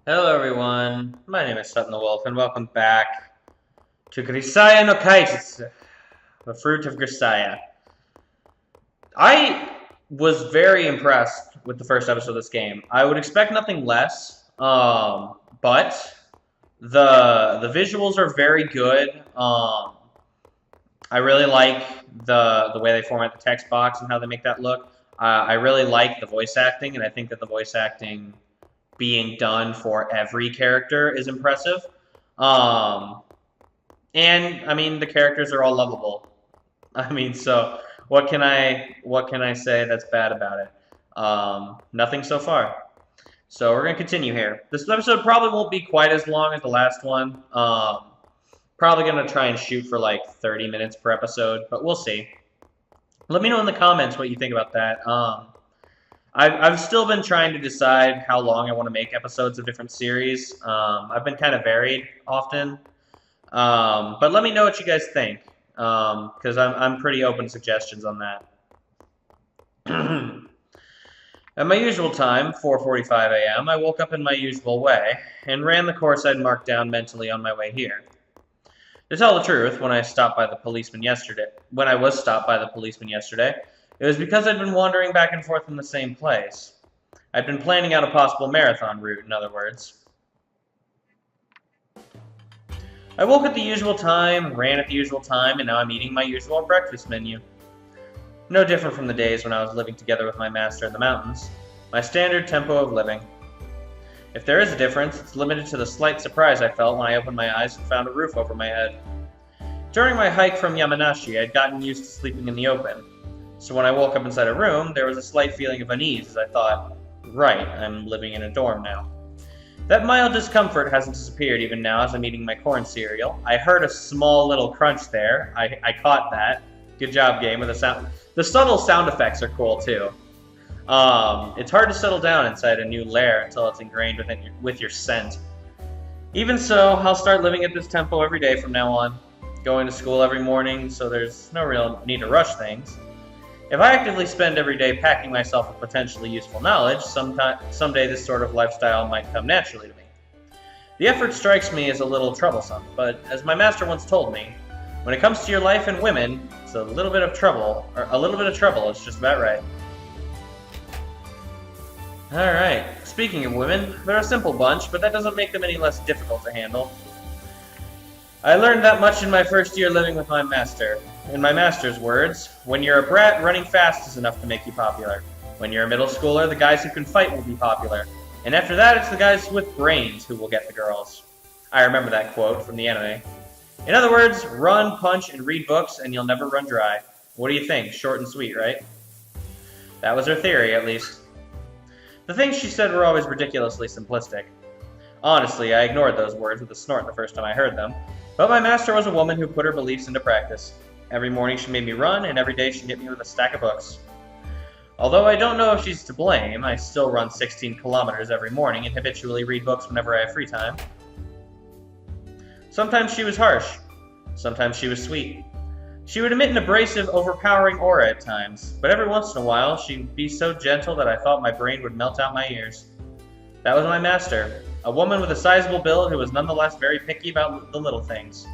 Hello everyone, my name is Sutton the Wolf, and welcome back to Grisaia no Kaijutsu, the fruit of Grisaia. I was very impressed with the first episode of this game. I would expect nothing less, but the visuals are very good. I really like the way they format the text box and how they make that look. I really like the voice acting, and I think that the voice acting being done for every character is impressive. And I mean the characters are all lovable. I mean, so what can I say that's bad about it? Nothing so far. So we're gonna continue here. This episode probably won't be quite as long as the last one. Probably gonna try and shoot for like 30 minutes per episode, but we'll see. Let me know in the comments what you think about that. I've still been trying to decide how long I want to make episodes of different series. I've been kind of varied often. But let me know what you guys think, because I'm pretty open to suggestions on that. At my usual time, 4:45 a.m., I woke up in my usual way and ran the course I'd marked down mentally on my way here. To tell the truth, when I was stopped by the policeman yesterday, it was because I'd been wandering back and forth in the same place. I'd been planning out a possible marathon route, in other words. I woke at the usual time, ran at the usual time, and now I'm eating my usual breakfast menu. No different from the days when I was living together with my master in the mountains. My standard tempo of living. If there is a difference, it's limited to the slight surprise I felt when I opened my eyes and found a roof over my head. During my hike from Yamanashi, I'd gotten used to sleeping in the open. So when I woke up inside a room, there was a slight feeling of unease as I thought, right, I'm living in a dorm now. That mild discomfort hasn't disappeared even now as I'm eating my corn cereal. I heard a small little crunch there. I caught that. Good job, game, with the sound. The subtle sound effects are cool, too. It's hard to settle down inside a new lair until it's ingrained with your scent. Even so, I'll start living at this tempo every day from now on. Going to school every morning, so there's no real need to rush things. If I actively spend every day packing myself with potentially useful knowledge, someday this sort of lifestyle might come naturally to me. The effort strikes me as a little troublesome, but as my master once told me, when it comes to your life and women, it's a little bit of trouble is just about right. Alright, speaking of women, they're a simple bunch, but that doesn't make them any less difficult to handle. I learned that much in my first year living with my master. In my master's words, when you're a brat, running fast is enough to make you popular. When you're a middle schooler, the guys who can fight will be popular. And after that, it's the guys with brains who will get the girls. I remember that quote from the anime. In other words, run, punch, and read books, and you'll never run dry. What do you think? Short and sweet, right? That was her theory, at least. The things she said were always ridiculously simplistic. Honestly, I ignored those words with a snort the first time I heard them. But my master was a woman who put her beliefs into practice. Every morning she made me run, and every day she'd hit me with a stack of books. Although I don't know if she's to blame, I still run 16 kilometers every morning and habitually read books whenever I have free time. Sometimes she was harsh. Sometimes she was sweet. She would emit an abrasive, overpowering aura at times, but every once in a while she'd be so gentle that I thought my brain would melt out my ears. That was my master. A woman with a sizable build who was nonetheless very picky about the little things.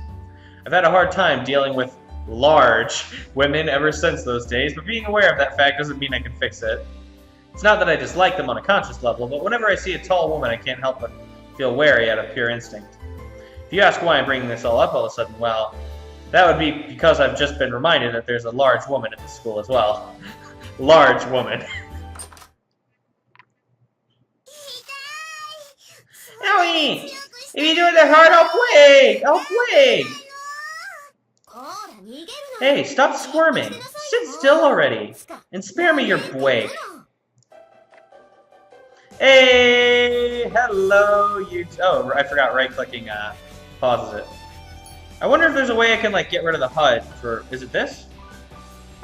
I've had a hard time dealing with large women ever since those days, but being aware of that fact doesn't mean I can fix it. It's not that I dislike them on a conscious level, but whenever I see a tall woman I can't help but feel wary out of pure instinct. If you ask why I'm bringing this all up all of a sudden, well, that would be because I've just been reminded that there's a large woman at the school as well. Large woman. Owie! If you do it that hard, I'll plague! I'll plague! Hey, stop squirming! Sit still already! And spare me your bwake! Hey! Hello, Yuto! Oh, I forgot right-clicking pauses it. I wonder if there's a way I can, like, get rid of the HUD for... Is it this?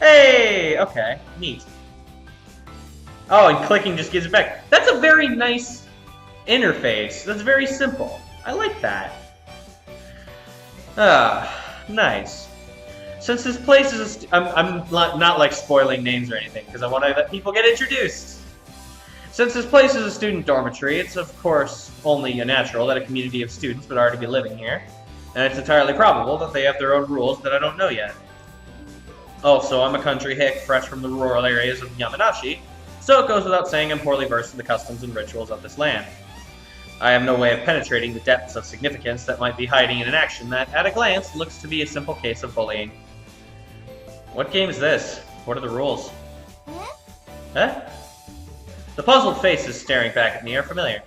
Hey! Okay, neat. Oh, and clicking just gives it back. That's a very nice interface. That's very simple. I like that. Nice. Since this place is I'm not like spoiling names or anything because I want to let people get introduced. Since this place is a student dormitory, it's of course only natural that a community of students would already be living here, and it's entirely probable that they have their own rules that I don't know yet. Also, I'm a country hick fresh from the rural areas of Yamanashi, so it goes without saying I'm poorly versed in the customs and rituals of this land. I have no way of penetrating the depths of significance that might be hiding in an action that, at a glance, looks to be a simple case of bullying. What game is this? What are the rules? Huh? The puzzled faces staring back at me are familiar.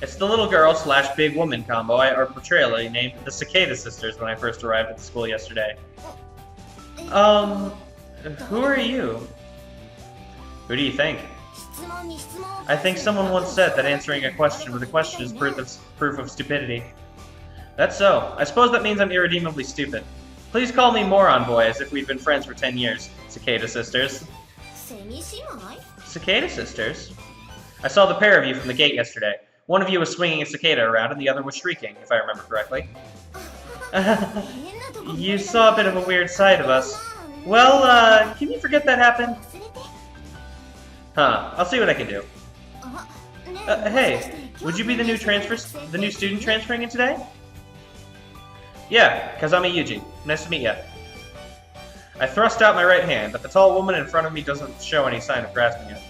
It's the little girl / big woman combo I arbitrarily named the Cicada Sisters when I first arrived at the school yesterday. Who are you? Who do you think? I think someone once said that answering a question with a question is proof of stupidity. That's so. I suppose that means I'm irredeemably stupid. Please call me Moron Boy as if we've been friends for 10 years, Cicada Sisters. Cicada Sisters? I saw the pair of you from the gate yesterday. One of you was swinging a cicada around and the other was shrieking, if I remember correctly. You saw a bit of a weird side of us. Well, can you forget that happened? Huh, I'll see what I can do. Hey, would you be the new student transferring in today? Yeah, Kazami Yuji. Nice to meet ya. I thrust out my right hand, but the tall woman in front of me doesn't show any sign of grasping it.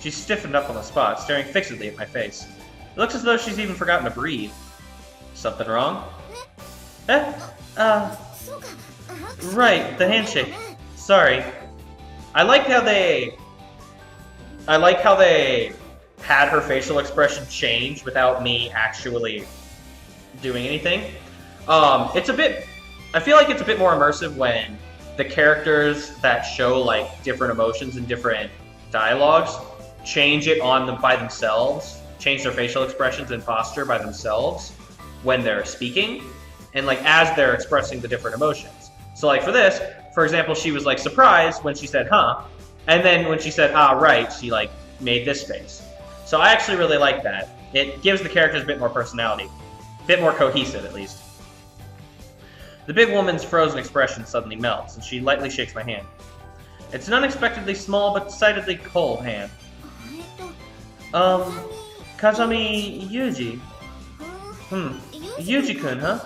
She's stiffened up on the spot, staring fixedly at my face. It looks as though she's even forgotten to breathe. Something wrong? Right, the handshake. Sorry. I like how they had her facial expression change without me actually doing anything. I feel like it's a bit more immersive when the characters that show like different emotions and different dialogues change it by themselves, change their facial expressions and posture by themselves when they're speaking, and like as they're expressing the different emotions. So like for this, for example, she was like surprised when she said huh, and then when she said ah right, she like made this face. So I actually really like that. It gives the characters a bit more personality, a bit more cohesive at least. The big woman's frozen expression suddenly melts, and she lightly shakes my hand. It's an unexpectedly small but decidedly cold hand. Kazami Yuji. Yuji-kun, huh?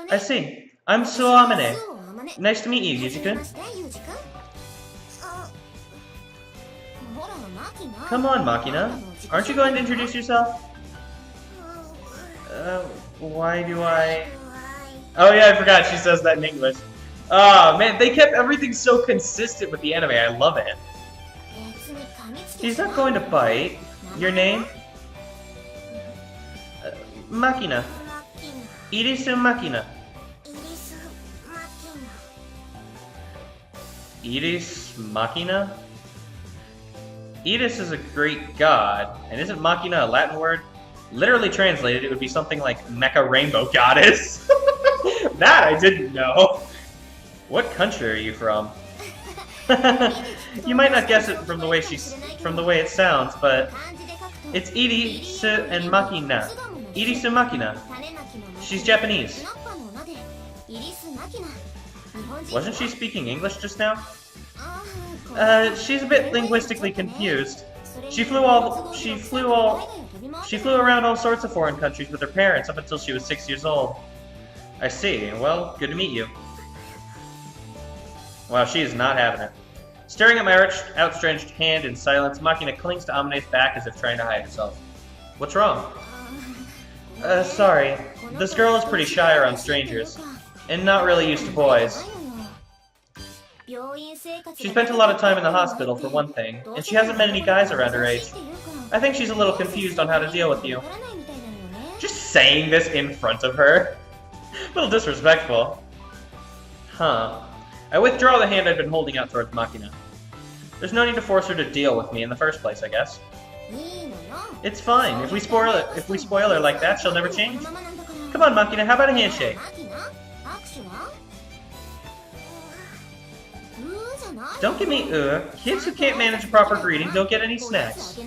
I see. I'm Suamane. Nice to meet you, Yuji-kun. Come on, Makina. Aren't you going to introduce yourself? Why do I... Oh yeah, I forgot she says that in English. Oh man, they kept everything so consistent with the anime. I love it. He's not going to bite. Your name? Makina. Irisu Makina. Iris Makina? Iris is a great god, and isn't Makina a Latin word? Literally translated, it would be something like Mecha Rainbow Goddess. That I didn't know. What country are you from? You might not guess it from the way it sounds, but it's Irisu and Makina. Irisu Makina. She's Japanese. Wasn't she speaking English just now? She's a bit linguistically confused. She flew around all sorts of foreign countries with her parents up until she was 6 years old. I see. Well, good to meet you. Wow, she is not having it. Staring at my outstretched hand in silence, Makina clings to Amane's back as if trying to hide herself. What's wrong? Sorry. This girl is pretty shy around strangers, and not really used to boys. She spent a lot of time in the hospital, for one thing, and she hasn't met any guys around her age. I think she's a little confused on how to deal with you. Just saying this in front of her? A little disrespectful. Huh. I withdraw the hand I've been holding out towards Makina. There's no need to force her to deal with me in the first place, I guess. It's fine. If we spoil her like that, she'll never change. Come on, Makina, how about a handshake? Don't give me Kids who can't manage a proper greeting don't get any snacks.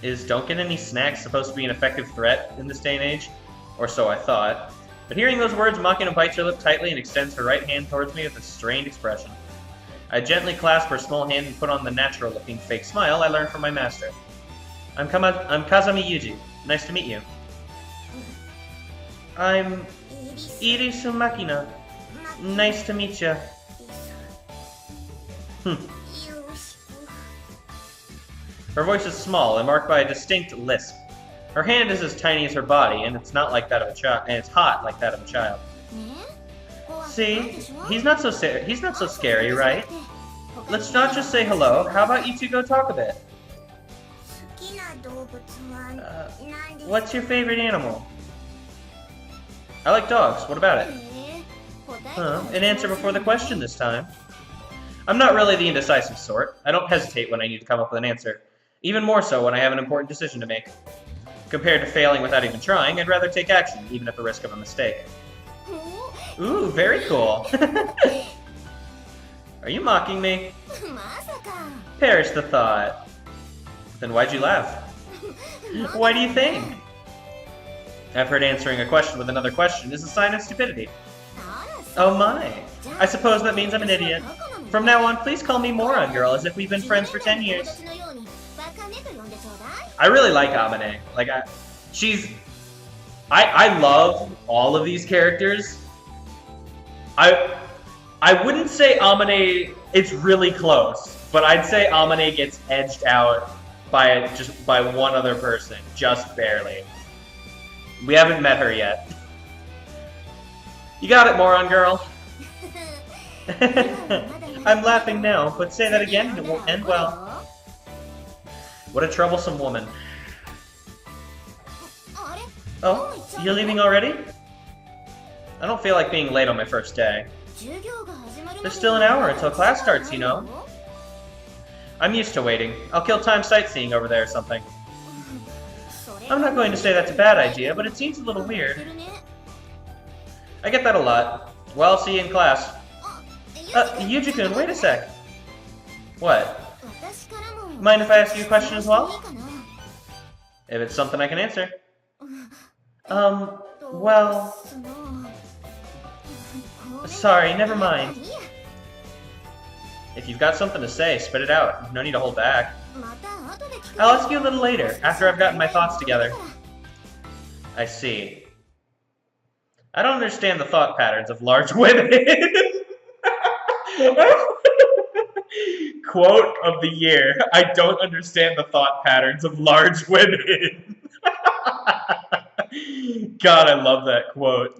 Is don't get any snacks supposed to be an effective threat in this day and age? Or so I thought. But hearing those words, Makina bites her lip tightly and extends her right hand towards me with a strained expression. I gently clasp her small hand and put on the natural-looking fake smile I learned from my master. I'm Kazami Yuji. Nice to meet you. I'm Irisu Makina. Nice to meet you. Her voice is small and marked by a distinct lisp. Her hand is as tiny as her body, and it's not like that of a child, and it's hot like that of a child. See, he's not so scary, right? Let's not just say hello. How about you two go talk a bit? What's your favorite animal? I like dogs. What about it? An answer before the question this time. I'm not really the indecisive sort. I don't hesitate when I need to come up with an answer. Even more so when I have an important decision to make. Compared to failing without even trying, I'd rather take action, even at the risk of a mistake. Ooh, very cool. Are you mocking me? Perish the thought. Then why'd you laugh? Why do you think? I've heard answering a question with another question is a sign of stupidity. Oh my. I suppose that means I'm an idiot. From now on, please call me Moron Girl as if we've been friends for 10 years. I really like Amane. Like, I love all of these characters. I wouldn't say Amane, it's really close, but I'd say Amane gets edged out by one other person, just barely. We haven't met her yet. You got it, Moron Girl. I'm laughing now, but say that again and it won't end well. What a troublesome woman. Oh, you're leaving already? I don't feel like being late on my first day. There's still an hour until class starts, you know. I'm used to waiting. I'll kill time sightseeing over there or something. I'm not going to say that's a bad idea, but it seems a little weird. I get that a lot. Well, I'll see you in class. Yuji-kun, wait a sec. What? Mind if I ask you a question as well? If it's something I can answer. Well... Sorry, never mind. If you've got something to say, spit it out. No need to hold back. I'll ask you a little later, after I've gotten my thoughts together. I see. I don't understand the thought patterns of large women. Quote of the year. I don't understand the thought patterns of large women. God, I love that quote.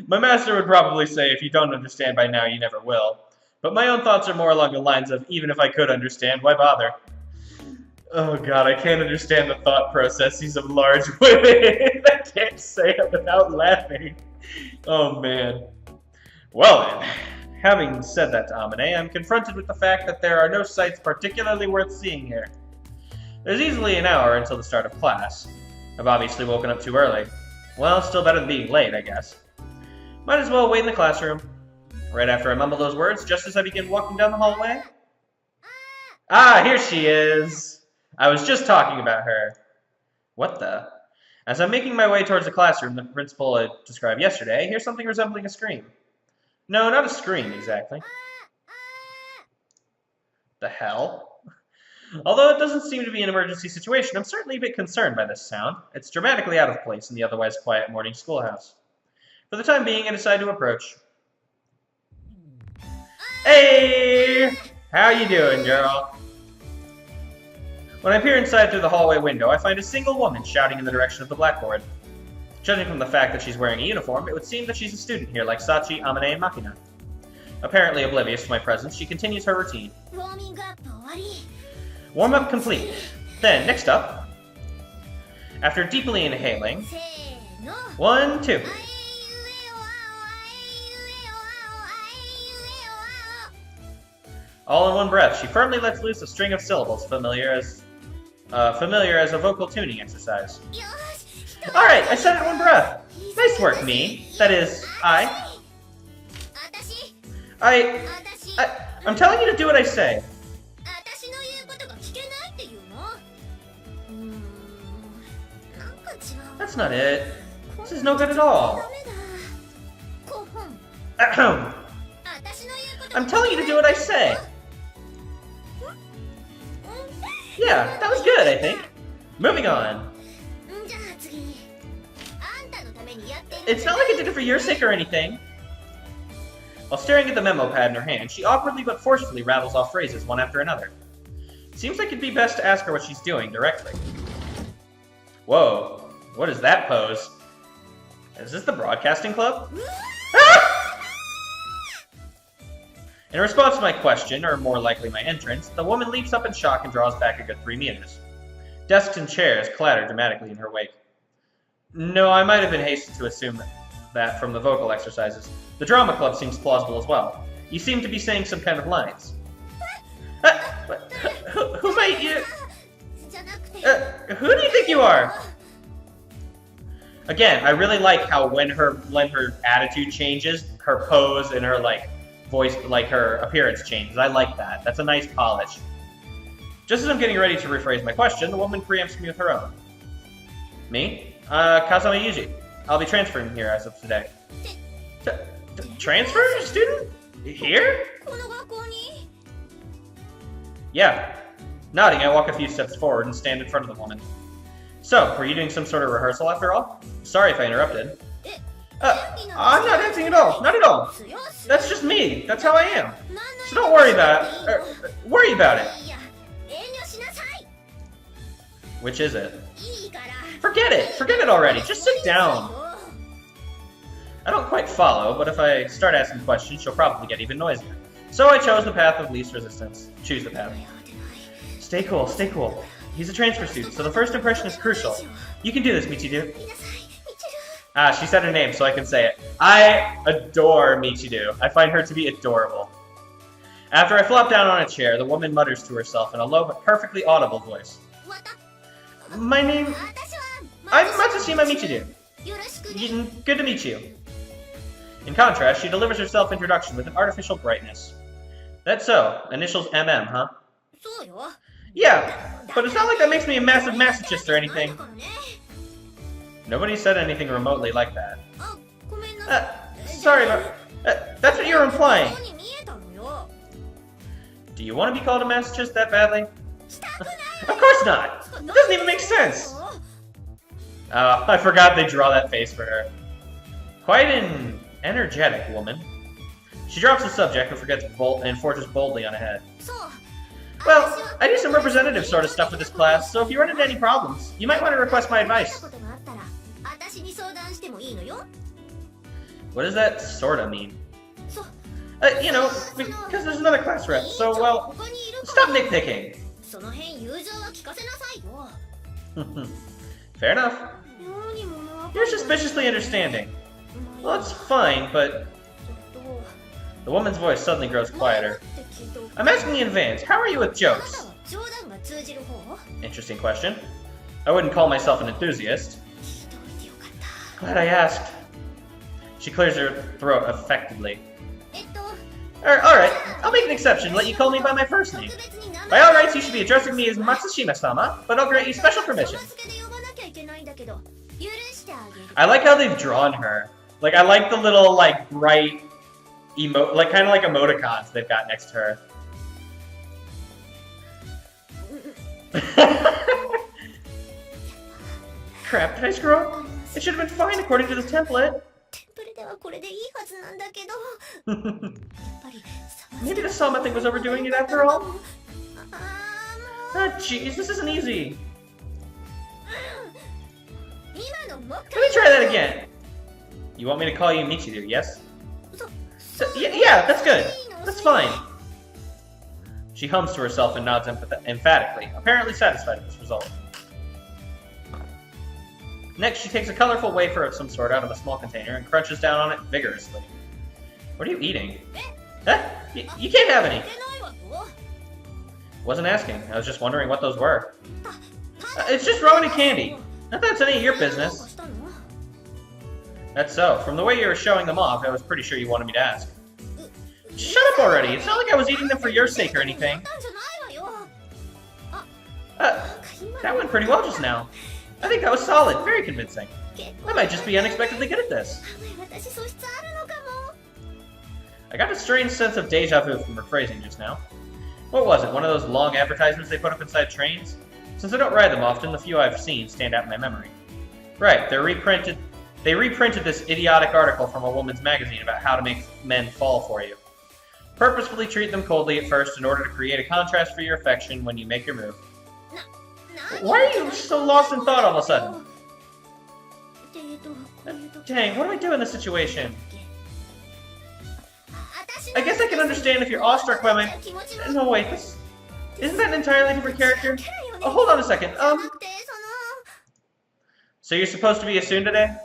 My master would probably say, if you don't understand by now, you never will. But my own thoughts are more along the lines of, even if I could understand, why bother? Oh god, I can't understand the thought processes of large women. I can't say it without laughing. Oh man. Well then, having said that to Amane, I'm confronted with the fact that there are no sights particularly worth seeing here. There's easily an hour until the start of class. I've obviously woken up too early. Well, still better than being late, I guess. Might as well wait in the classroom. Right after I mumble those words, just as I begin walking down the hallway. Ah, here she is! I was just talking about her. What the? As I'm making my way towards the classroom the principal had described yesterday, I hear something resembling a scream. No, not a scream, exactly. The hell? Although it doesn't seem to be an emergency situation, I'm certainly a bit concerned by this sound. It's dramatically out of place in the otherwise quiet morning schoolhouse. For the time being, I decide to approach. Hey! How you doing, girl? When I peer inside through the hallway window, I find a single woman shouting in the direction of the blackboard. Judging from the fact that she's wearing a uniform, it would seem that she's a student here, like Sachi, Amane, and Makina. Apparently oblivious to my presence, she continues her routine. Warm-up complete. Then, next up, after deeply inhaling, 1, 2. All in one breath, she firmly lets loose a string of syllables familiar as a vocal tuning exercise. Alright, I said it in one breath. Nice work, me. That is, I'm telling you to do what I say. That's not it. This is no good at all. I'm telling you to do what I say. Yeah, that was good, I think. Moving on. It's not like I did it for your sake or anything. While staring at the memo pad in her hand, she awkwardly but forcefully rattles off phrases one after another. Seems like it'd be best to ask her what she's doing directly. Whoa, what is that pose? Is this the broadcasting club? Ah! In response to my question, or more likely my entrance, the woman leaps up in shock and draws back a good 3 meters. Desks and chairs clatter dramatically in her wake. No, I might have been hasty to assume that from the vocal exercises. The drama club seems plausible as well. You seem to be saying some kind of lines. Who might you... who do you think you are? Again, I really like how when her attitude changes, her pose and her voice, her appearance changes. I like that. That's a nice polish. Just as I'm getting ready to rephrase my question, the woman preempts me with her own. Me? Kazama Yuji. I'll be transferring here as of today. Transfer, student? Here? Yeah. Nodding, I walk a few steps forward and stand in front of the woman. So, were you doing some sort of rehearsal after all? Sorry if I interrupted. I'm not dancing at all. Not at all. That's just me. That's how I am. So don't worry about it. Worry about it. Which is it? Forget it. Forget it already. Just sit down. I don't quite follow, but if I start asking questions, she'll probably get even noisier. So I chose the path of least resistance. Choose the path. Stay cool, stay cool. He's a transfer student, so the first impression is crucial. You can do this, Michiru. Ah, she said her name, so I can say it. I adore Michiru. I find her to be adorable. After I flop down on a chair, the woman mutters to herself in a low but perfectly audible voice. My name... I'm Matsushima Michiru. Good to meet you. In contrast, she delivers her self-introduction with an artificial brightness. That's so. Initials MM, huh? Yeah, but it's not like that makes me a massive masochist or anything. Nobody said anything remotely like that. Sorry, but that's what you're implying. Do you want to be called a masochist that badly? Of course not! It doesn't even make sense! I forgot they draw that face for her. Quite an energetic woman. She drops the subject and forges boldly on ahead. Well, I do some representative sort of stuff with this class, so if you run into any problems, you might want to request my advice. What does that sorta mean? You know, because there's another class rep, so, well, stop nitpicking. Fair enough. You're suspiciously understanding. Well, it's fine, but... The woman's voice suddenly grows quieter. I'm asking in advance, how are you with jokes? Interesting question. I wouldn't call myself an enthusiast. Glad I asked. She clears her throat affectedly. Alright, I'll make an exception, let you call me by my first name. By all rights, you should be addressing me as Matsushima-sama, but I'll grant you special permission. I like how they've drawn her. Like, I like the little, bright, kind of like emoticons they've got next to her. Crap, did I screw up? It should have been fine according to the template. Maybe the Sama thing was overdoing it after all? Ah, jeez, this isn't easy. Let me try that again. You want me to call you Michiru, yes? Yeah, that's good. That's fine. She hums to herself and nods emphatically, apparently satisfied with this result. Next, she takes a colorful wafer of some sort out of a small container and crunches down on it vigorously. What are you eating? Huh? You can't have any. Wasn't asking. I was just wondering what those were. It's just ramen and candy. Not that it's any of your business. That's so. From the way you were showing them off, I was pretty sure you wanted me to ask. Shut up already. It's not like I was eating them for your sake or anything. That went pretty well just now. I think that was solid. Very convincing. I might just be unexpectedly good at this. I got a strange sense of deja vu from her phrasing just now. What was it, one of those long advertisements they put up inside trains? Since I don't ride them often, the few I've seen stand out in my memory. Right, they reprinted this idiotic article from a woman's magazine about how to make men fall for you. Purposefully treat them coldly at first in order to create a contrast for your affection when you make your move. Why are you so lost in thought all of a sudden? Dang, what do I do in this situation? I guess I can understand if you're awestruck by my... No, wait, isn't that an entirely different character? Oh, hold on a second, So you're supposed to be a tsundere?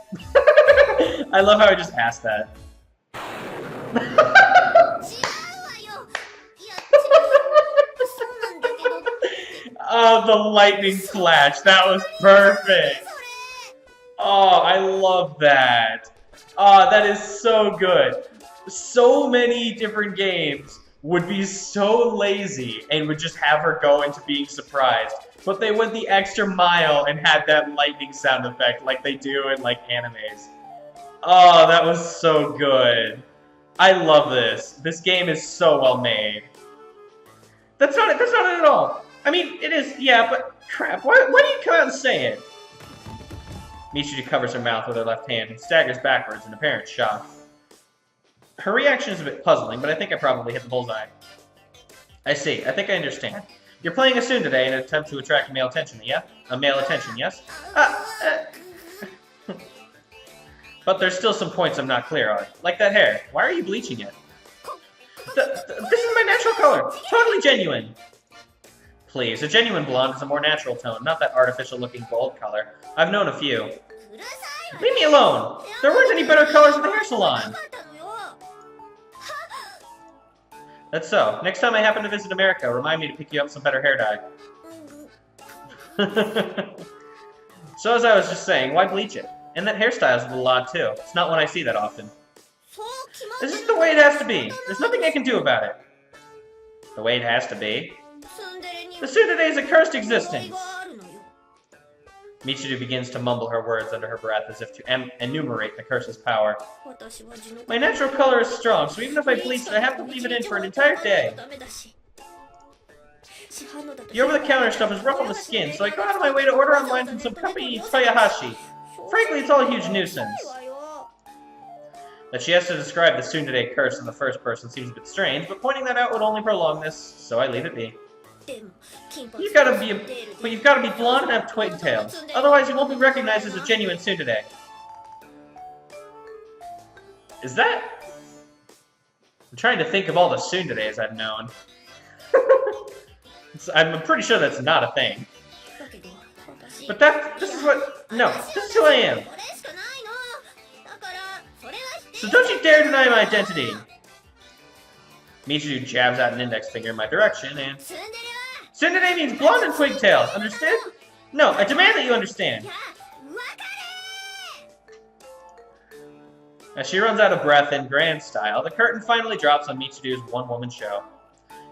I love how I just asked that. Oh, the lightning flash. That was perfect. Oh, I love that. Oh, that is so good. So many different games would be so lazy and would just have her go into being surprised. But they went the extra mile and had that lightning sound effect like they do in, like, animes. Oh, that was so good. I love this. This game is so well made. That's not it. That's not it at all. I mean, it is, yeah, but crap. Why do you come out and say it? Michiru covers her mouth with her left hand and staggers backwards in apparent shock. Her reaction is a bit puzzling, but I think I probably hit the bullseye. I see. I think I understand. You're playing a tsundere in an attempt to attract male attention, yeah? Male attention, yes? But there's still some points I'm not clear on. Like that hair. Why are you bleaching it? This is my natural color. Totally genuine. Please, a genuine blonde is a more natural tone, not that artificial-looking gold color. I've known a few. Leave me alone! There weren't any better colors at the hair salon! That's so. Next time I happen to visit America, remind me to pick you up some better hair dye. So as I was just saying, why bleach it? And that hairstyle's a little odd too. It's not one I see that often. This is the way it has to be. There's nothing I can do about it. The way it has to be? The tsundere is a cursed existence. Michiru begins to mumble her words under her breath as if to enumerate the curse's power. My natural color is strong, so even if I bleach it, I have to leave it in for an entire day. The over-the-counter stuff is rough on the skin, so I go out of my way to order online from some company Toyohashi. Frankly, it's all a huge nuisance. That she has to describe the tsundere curse in the first person seems a bit strange, but pointing that out would only prolong this, so I leave it be. You've got to be blonde and have twig tails. Otherwise, you won't be recognized as a genuine tsundere. Is that? I'm trying to think of all the tsunderes I've known. I'm pretty sure that's not a thing. But this is who I am. So don't you dare deny my identity. Michiru jabs out an index finger in my direction, and... Tsundere means blonde and twigtails, understood? No, I demand that you understand. As she runs out of breath in grand style, the curtain finally drops on Michiru's one-woman show.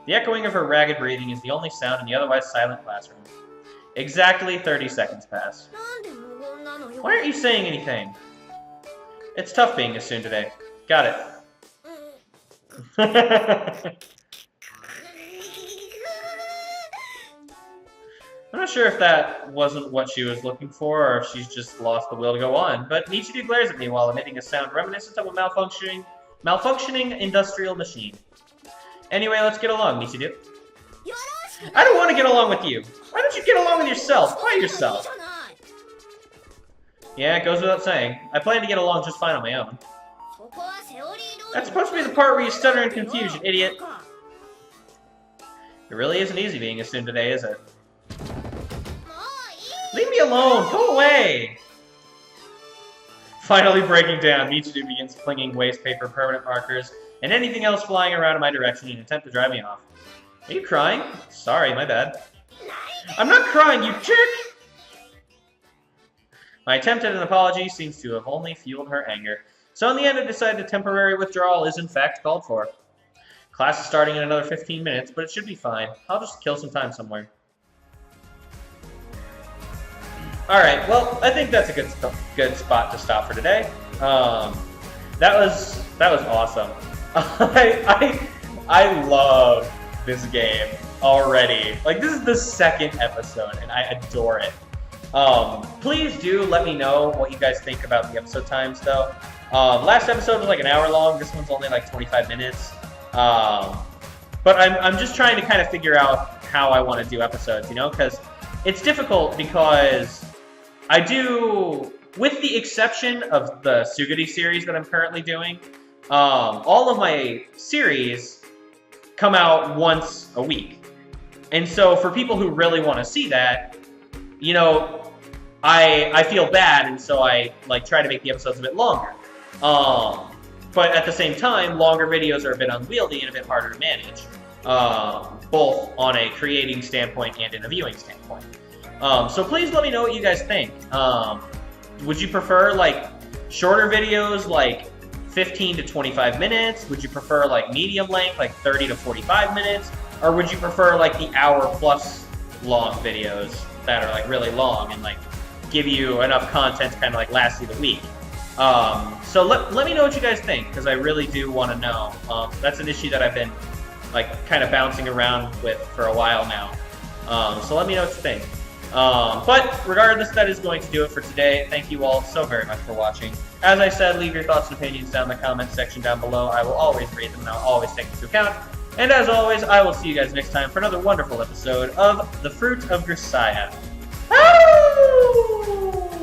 The echoing of her ragged breathing is the only sound in the otherwise silent classroom. Exactly 30 seconds pass. Why aren't you saying anything? It's tough being a tsundere. Got it. I'm not sure if that wasn't what she was looking for, or if she's just lost the will to go on, but Michiru glares at me while emitting a sound reminiscent of a malfunctioning industrial machine. Anyway, let's get along, Michiru. I don't want to get along with you. Why don't you get along with yourself? By yourself. Yeah, it goes without saying. I plan to get along just fine on my own. That's supposed to be the part where you stutter in confusion, idiot. It really isn't easy being a tsundere, is it? Leave me alone! Go away! Finally breaking down, Michiru begins flinging waste paper, permanent markers, and anything else flying around in my direction in an attempt to drive me off. Are you crying? Sorry, my bad. I'm not crying, you jerk! My attempt at an apology seems to have only fueled her anger, so in the end I decided a temporary withdrawal is in fact called for. Class is starting in another 15 minutes, but it should be fine. I'll just kill some time somewhere. Alright, well, I think that's a good spot to stop for today. That was awesome. I love this game already. Like, this is the second episode, and I adore it. Please do let me know what you guys think about the episode times, though. Last episode was like an hour long. This one's only like 25 minutes. But I'm just trying to kind of figure out how I want to do episodes, you know, because it's difficult because I do, with the exception of the Suguri series that I'm currently doing, all of my series come out once a week. And so for people who really want to see that, you know, I feel bad, and so I like try to make the episodes a bit longer. But at the same time, longer videos are a bit unwieldy and a bit harder to manage, both on a creating standpoint and in a viewing standpoint. So please let me know what you guys think. Would you prefer like shorter videos, like 15 to 25 minutes? Would you prefer like medium length, like 30 to 45 minutes? Or would you prefer like the hour plus long videos that are like really long and like give you enough content to kind of like last you the week? So let me know what you guys think, because I really do want to know. That's an issue that I've been like kind of bouncing around with for a while now. So let me know what you think. But regardless, that is going to do it for today. Thank you all so very much for watching. As I said, leave your thoughts and opinions down in the comments section down below. I will always read them and I'll always take them into account. And as always, I will see you guys next time for another wonderful episode of The Fruit of Grisaia. Woo!